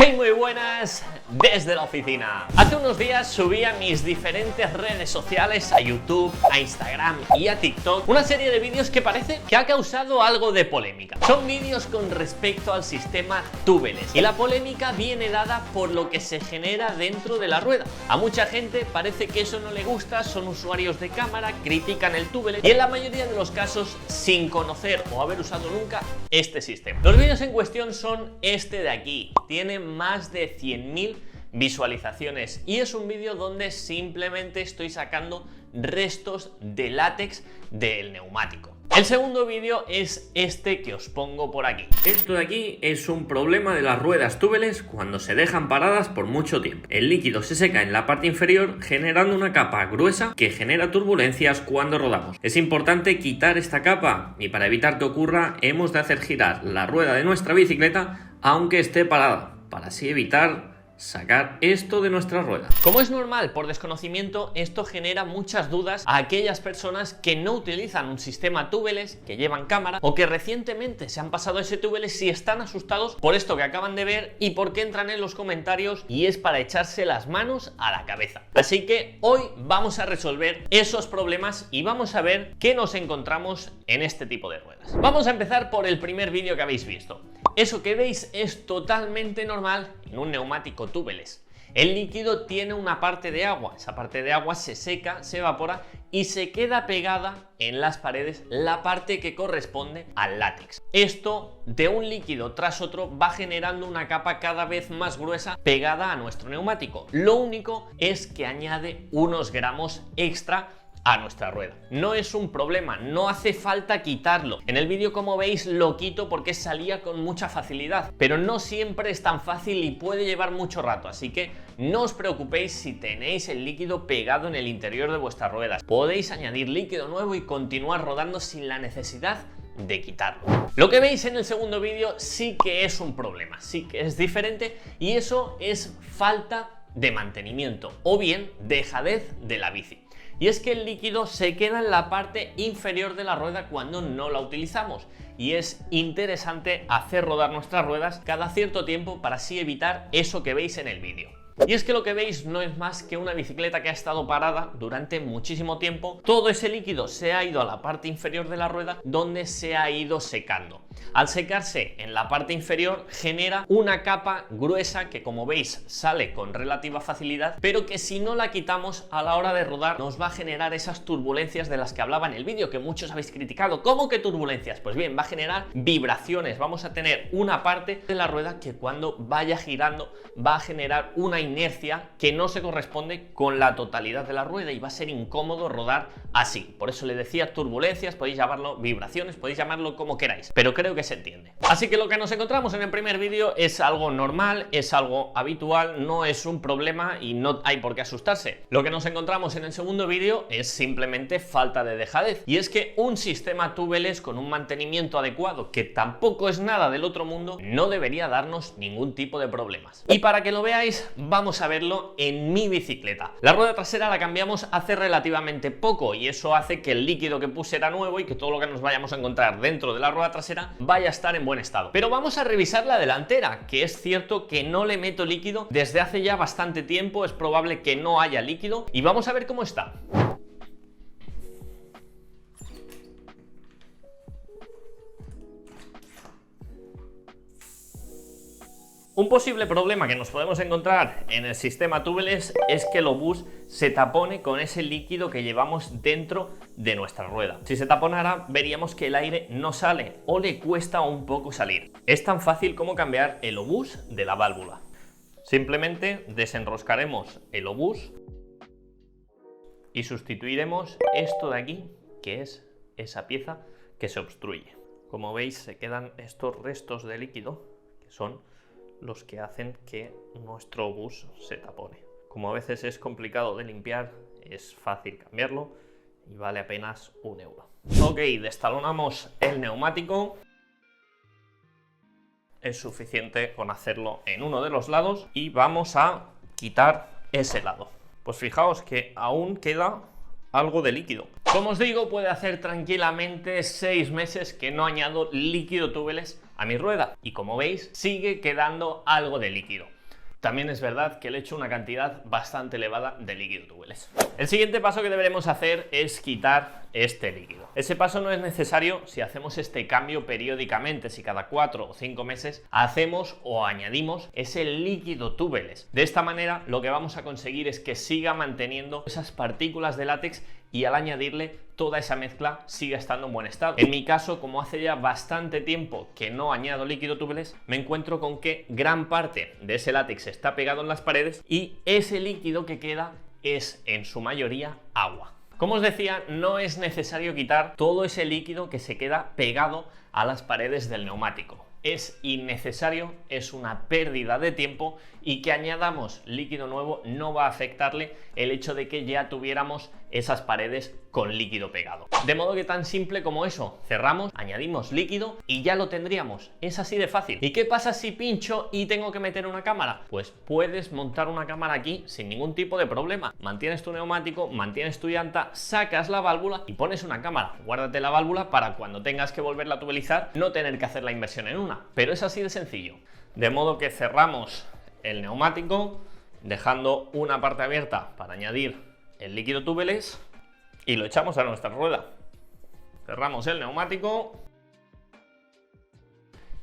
Hey, muy buenas desde la oficina. Hace unos días subí a mis diferentes redes sociales, a YouTube, a Instagram y a TikTok, una serie de vídeos que parece que ha causado algo de polémica. Son vídeos con respecto al sistema Tubeless y la polémica viene dada por lo que se genera dentro de la rueda. A mucha gente parece que eso no le gusta, son usuarios de cámara, critican el Tubeless y en la mayoría de los casos sin conocer o haber usado nunca este sistema. Los vídeos en cuestión son este de aquí. Tiene más de 100.000 visualizaciones y es un vídeo donde simplemente estoy sacando restos de látex del neumático. El segundo vídeo es este que os pongo por aquí. Esto de aquí es un problema de las ruedas Tubeless cuando se dejan paradas por mucho tiempo. El líquido se seca en la parte inferior generando una capa gruesa que genera turbulencias cuando rodamos. Es importante quitar esta capa y para evitar que ocurra hemos de hacer girar la rueda de nuestra bicicleta aunque esté parada, para así evitar sacar esto de nuestra rueda. Como es normal, por desconocimiento, esto genera muchas dudas a aquellas personas que no utilizan un sistema Tubeless, que llevan cámara o que recientemente se han pasado ese Tubeless y están asustados por esto que acaban de ver y porque entran en los comentarios y es para echarse las manos a la cabeza. Así que hoy vamos a resolver esos problemas y vamos a ver qué nos encontramos en este tipo de ruedas. Vamos a empezar por el primer vídeo que habéis visto. Eso que veis es totalmente normal en un neumático Tubeless. El líquido tiene una parte de agua, esa parte de agua se seca, se evapora y se queda pegada en las paredes la parte que corresponde al látex. Esto de un líquido tras otro va generando una capa cada vez más gruesa pegada a nuestro neumático. Lo único es que añade unos gramos extra a nuestra rueda. No es un problema, no hace falta quitarlo. En el vídeo, como veis, lo quito porque salía con mucha facilidad, pero no siempre es tan fácil y puede llevar mucho rato, así que no os preocupéis si tenéis el líquido pegado en el interior de vuestras ruedas. Podéis añadir líquido nuevo y continuar rodando sin la necesidad de quitarlo. Lo que veis en el segundo vídeo sí que es un problema, sí que es diferente y eso es falta de mantenimiento o bien dejadez de la bici. Y es que el líquido se queda en la parte inferior de la rueda cuando no la utilizamos y es interesante hacer rodar nuestras ruedas cada cierto tiempo para así evitar eso que veis en el vídeo. Y es que lo que veis no es más que una bicicleta que ha estado parada durante muchísimo tiempo. Todo ese líquido se ha ido a la parte inferior de la rueda donde se ha ido secando. Al secarse en la parte inferior genera una capa gruesa que, como veis, sale con relativa facilidad, pero que si no la quitamos a la hora de rodar nos va a generar esas turbulencias de las que hablaba en el vídeo, que muchos habéis criticado. ¿Cómo que turbulencias? Pues bien, va a generar vibraciones. Vamos a tener una parte de la rueda que cuando vaya girando va a generar una inercia que no se corresponde con la totalidad de la rueda y va a ser incómodo rodar así. Por eso le decía turbulencias, podéis llamarlo vibraciones, podéis llamarlo como queráis, pero creo que se entiende. Así que lo que nos encontramos en el primer vídeo es algo normal, es algo habitual, no es un problema y no hay por qué asustarse. Lo que nos encontramos en el segundo vídeo es simplemente falta de dejadez, y es que un sistema Tubeless con un mantenimiento adecuado, que tampoco es nada del otro mundo, no debería darnos ningún tipo de problemas. Y para que lo veáis, vamos a verlo en mi bicicleta. La rueda trasera la cambiamos hace relativamente poco y eso hace que el líquido que puse era nuevo y que todo lo que nos vayamos a encontrar dentro de la rueda trasera vaya a estar en buen estado. Pero vamos a revisar la delantera, que es cierto que no le meto líquido desde hace ya bastante tiempo, es probable que no haya líquido y vamos a ver cómo está. Un posible problema que nos podemos encontrar en el sistema Tubeless es que el obús se tapone con ese líquido que llevamos dentro de nuestra rueda. Si se taponara, veríamos que el aire no sale o le cuesta un poco salir. Es tan fácil como cambiar el obús de la válvula. Simplemente desenroscaremos el obús y sustituiremos esto de aquí, que es esa pieza que se obstruye. Como veis, se quedan estos restos de líquido que son los que hacen que nuestro obús se tapone. Como a veces es complicado de limpiar, es fácil cambiarlo y vale apenas €1. Ok, destalonamos el neumático. Es suficiente con hacerlo en uno de los lados y vamos a quitar ese lado. Pues fijaos que aún queda algo de líquido. Como os digo, puede hacer tranquilamente 6 meses que no añado líquido Tubeless a mi rueda y como veis sigue quedando algo de líquido. También es verdad que le echo una cantidad bastante elevada de líquido tubeless. El siguiente paso que deberemos hacer es quitar este líquido. Ese paso no es necesario si hacemos este cambio periódicamente, si cada 4 o 5 meses hacemos o añadimos ese líquido tubeless. De esta manera lo que vamos a conseguir es que siga manteniendo esas partículas de látex y al añadirle toda esa mezcla siga estando en buen estado. En mi caso, como hace ya bastante tiempo que no añado líquido tubeless, me encuentro con que gran parte de ese látex está pegado en las paredes y ese líquido que queda es en su mayoría agua. Como os decía, no es necesario quitar todo ese líquido que se queda pegado a las paredes del neumático. Es innecesario, es una pérdida de tiempo y que añadamos líquido nuevo no va a afectarle el hecho de que ya tuviéramos esas paredes con líquido pegado. De modo que tan simple como eso, cerramos, añadimos líquido y ya lo tendríamos. Es así de fácil. ¿Y qué pasa si pincho y tengo que meter una cámara? Pues puedes montar una cámara aquí sin ningún tipo de problema. Mantienes tu neumático, mantienes tu llanta, sacas la válvula y pones una cámara. Guárdate la válvula para cuando tengas que volverla a tubelizar no tener que hacer la inversión en una. Pero es así de sencillo. De modo que cerramos el neumático dejando una parte abierta para añadir el líquido tubeless y lo echamos a nuestra rueda. Cerramos el neumático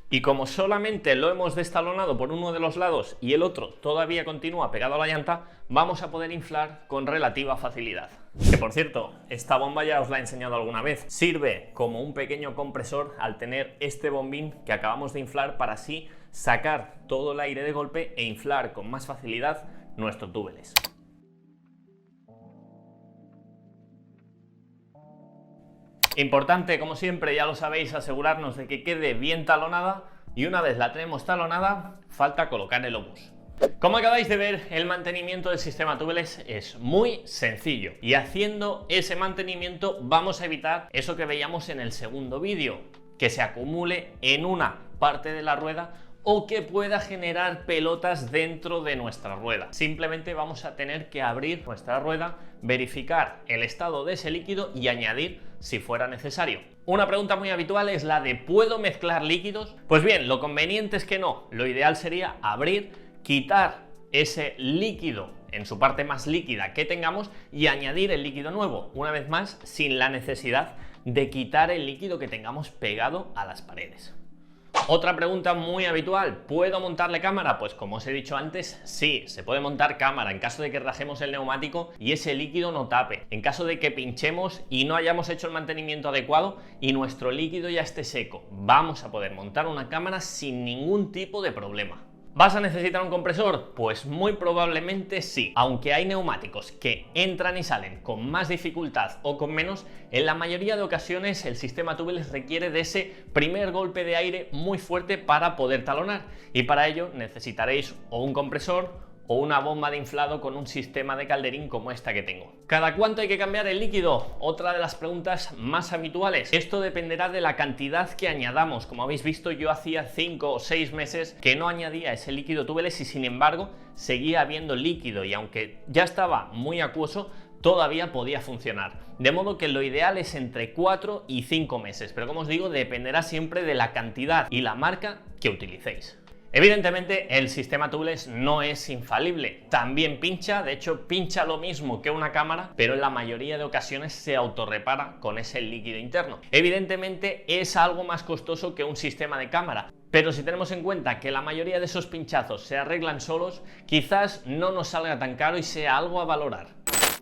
y como solamente lo hemos destalonado por uno de los lados y el otro todavía continúa pegado a la llanta, vamos a poder inflar con relativa facilidad. Que por cierto, esta bomba ya os la he enseñado alguna vez. Sirve como un pequeño compresor al tener este bombín que acabamos de inflar para así sacar todo el aire de golpe e inflar con más facilidad nuestro tubeless. Importante, como siempre, ya lo sabéis, asegurarnos de que quede bien talonada y una vez la tenemos talonada, falta colocar el obús. Como acabáis de ver, el mantenimiento del sistema tubeless es muy sencillo y haciendo ese mantenimiento vamos a evitar eso que veíamos en el segundo vídeo, que se acumule en una parte de la rueda o que pueda generar pelotas dentro de nuestra rueda. Simplemente vamos a tener que abrir nuestra rueda, verificar el estado de ese líquido y añadir si fuera necesario. Una pregunta muy habitual es la de ¿puedo mezclar líquidos? Pues bien, lo conveniente es que no. Lo ideal sería abrir, quitar ese líquido en su parte más líquida que tengamos y añadir el líquido nuevo, una vez más sin la necesidad de quitar el líquido que tengamos pegado a las paredes. Otra pregunta muy habitual, ¿puedo montarle cámara? Pues como os he dicho antes, sí, se puede montar cámara en caso de que rajemos el neumático y ese líquido no tape, en caso de que pinchemos y no hayamos hecho el mantenimiento adecuado y nuestro líquido ya esté seco. Vamos a poder montar una cámara sin ningún tipo de problema. ¿Vas a necesitar un compresor? Pues muy probablemente sí. Aunque hay neumáticos que entran y salen con más dificultad o con menos, en la mayoría de ocasiones el sistema tubeless requiere de ese primer golpe de aire muy fuerte para poder talonar y para ello necesitaréis o un compresor o una bomba de inflado con un sistema de calderín como esta que tengo. ¿Cada cuánto hay que cambiar el líquido? Otra de las preguntas más habituales. Esto dependerá de la cantidad que añadamos. Como habéis visto, yo hacía 5 o 6 meses que no añadía ese líquido tubeless y sin embargo seguía habiendo líquido y aunque ya estaba muy acuoso, todavía podía funcionar. De modo que lo ideal es entre 4 y 5 meses, pero como os digo, dependerá siempre de la cantidad y la marca que utilicéis. Evidentemente el sistema tubeless no es infalible, también pincha, de hecho pincha lo mismo que una cámara, pero en la mayoría de ocasiones se autorrepara con ese líquido interno. Evidentemente es algo más costoso que un sistema de cámara, pero si tenemos en cuenta que la mayoría de esos pinchazos se arreglan solos, quizás no nos salga tan caro y sea algo a valorar.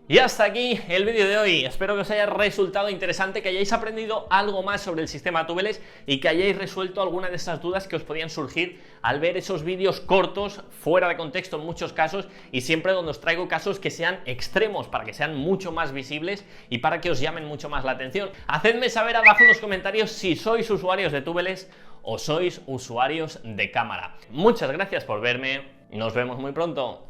Y hasta aquí el vídeo de hoy. Espero que os haya resultado interesante, que hayáis aprendido algo más sobre el sistema tubeless y que hayáis resuelto alguna de esas dudas que os podían surgir al ver esos vídeos cortos, fuera de contexto en muchos casos y siempre donde os traigo casos que sean extremos para que sean mucho más visibles y para que os llamen mucho más la atención. Hacedme saber abajo en los comentarios si sois usuarios de tubeless o sois usuarios de cámara. Muchas gracias por verme, nos vemos muy pronto.